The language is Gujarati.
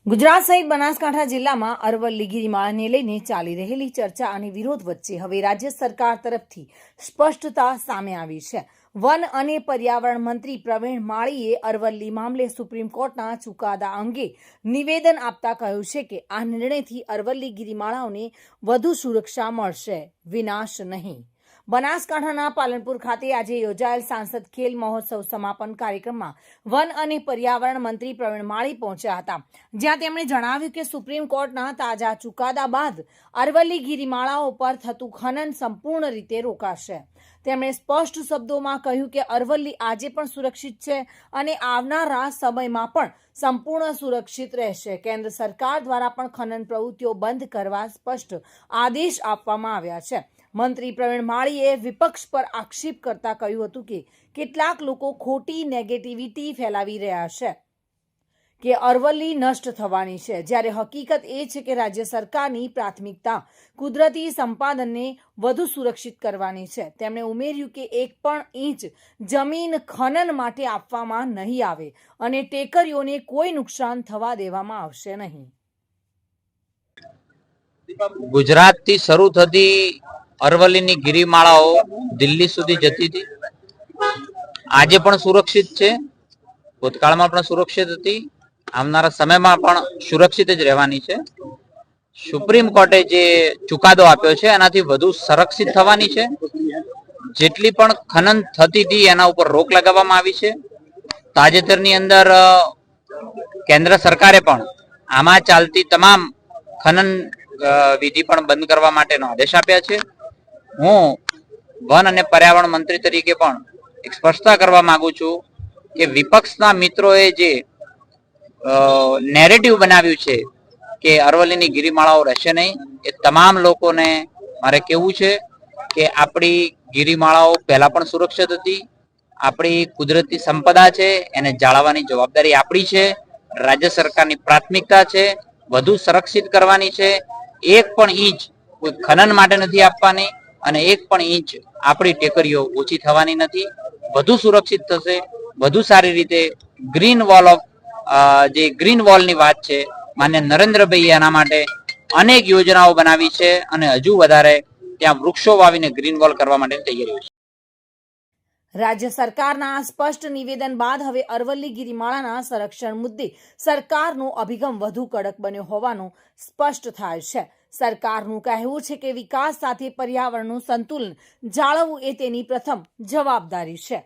ગુજરાત સહિત બનાસકાંઠા જિલ્લામાં અરવલ્લી ગિરિમાળાને લઈને ચાલી રહેલી ચર્ચા અને વિરોધ વચ્ચે હવે રાજ્ય સરકાર તરફથી સ્પષ્ટતા સામે આવી છે। વન અને પર્યાવરણ મંત્રી પ્રવીણ માળીએ અરવલ્લી મામલે સુપ્રીમ કોર્ટના ચુકાદા અંગે નિવેદન આપતા કહ્યું છે કે આ નિર્ણયથી અરવલ્લી ગિરિમાળાઓને વધુ સુરક્ષા મળશે, વિનાશ નહીં। બનાસકાંઠાના પાલનપુર ખાતે આજે યોજાયેલ સાંસદ ખેલ મહોત્સવ સમાપન કાર્યક્રમમાં વન અને પર્યાવરણ મંત્રી પ્રવીણ માળી પહોંચ્યા હતા, જ્યાં તેમણે જણાવ્યું કે સુપ્રીમ કોર્ટના તાજા ચુકાદા બાદ અરવલ્લી ગિરિમાળાઓ પર થતું ખનન સંપૂર્ણ રીતે રોકાશે। તેમણે સ્પષ્ટ શબ્દોમાં કહ્યું કે અરવલ્લી આજે પણ સુરક્ષિત છે અને આવનારા સમયમાં પણ સંપૂર્ણ સુરક્ષિત રહેશે। કેન્દ્ર સરકાર દ્વારા પણ ખનન પ્રવૃત્તિઓ બંધ કરવા સ્પષ્ટ આદેશ આપવામાં આવ્યા છે। મંત્રી પ્રવીણ માળીએ વિપક્ષ પર આક્ષેપ કરતા કહ્યું હતું કે કેટલાક લોકો ખોટી નેગેટિવિટી ફેલાવી રહ્યા છે કે અરવલ્લી નષ્ટ થવાની છે, જ્યારે હકીકત એ છે કે રાજ્ય સરકારની પ્રાથમિકતા કુદરતી સંપાદનને વધુ સુરક્ષિત કરવાની છે। તેમણે ઉમેર્યું કે એક પણ ઇંચ જમીન ખનન માટે આપવામાં નહીં આવે અને ટેકરીઓને કોઈ નુકસાન થવા દેવામાં આવશે નહીં। ગુજરાતથી શરૂ થતી અરવલ્લીની ગિરિમાળાઓ દિલ્હી સુધી જતી હતી, આજે પણ સુરક્ષિત છે, ભૂતકાળમાં પણ સુરક્ષિત હતી, આવનારા સમયમાં પણ સુરક્ષિત જ રહેવાની છે। સુપ્રીમ કોર્ટે જે ચુકાદો આપ્યો છે એનાથી વધુ સુરક્ષિત થવાની છે। જેટલી પણ ખનન થતી હતી એના ઉપર રોક લગાવવામાં આવી છે। તાજેતરની અંદર કેન્દ્ર સરકારે પણ આમાં ચાલતી તમામ ખનન વિધિ પણ બંધ કરવા માટેનો આદેશ આપ્યા છે। હું વન અને પર્યાવરણ મંત્રી તરીકે પણ એક સ્પષ્ટતા કરવા માંગુ છું કે વિપક્ષના મિત્રોએ જે નેરેટિવ બનાવ્યું છે કે અરવલ્લીની ગિરિમાળાઓ રહેશે નહીં, એ તમામ લોકોને મારે કહેવું છે કે આપણી ગિરિમાળાઓ પહેલા પણ સુરક્ષિત હતી। આપણી કુદરતી સંપદા છે એને જાળવવાની જવાબદારી આપણી છે, રાજ્ય સરકારની પ્રાથમિકતા છે, વધુ સુરક્ષિત કરવાની છે। એક પણ ઇંચ કોઈ ખનન માટે નથી આપવાની અને એક પણ ઇંચ આપણી ટેકરીઓ ઓછી થવાની નથી, વધુ સુરક્ષિત થશે, વધુ સારી રીતે ગ્રીન વોલ ઓફ જે ગ્રીન વોલની વાત છે, માન્ય નરેન્દ્રભાઈ એના માટે અનેક યોજનાઓ બનાવી છે અને હજુ વધારે ત્યાં વૃક્ષો વાવીને ગ્રીન વોલ કરવા માટે તૈયારીઓ છે। રાજ્ય સરકારના આ સ્પષ્ટ નિવેદન બાદ હવે અરવલ્લી ગિરિમાળાના સંરક્ષણ મુદ્દે સરકારનો અભિગમ વધુ કડક બન્યો હોવાનું સ્પષ્ટ થાય છે। સરકારનું કહેવું છે કે વિકાસ સાથે પર્યાવરણનું સંતુલન જાળવવું એ તેની પ્રથમ જવાબદારી છે।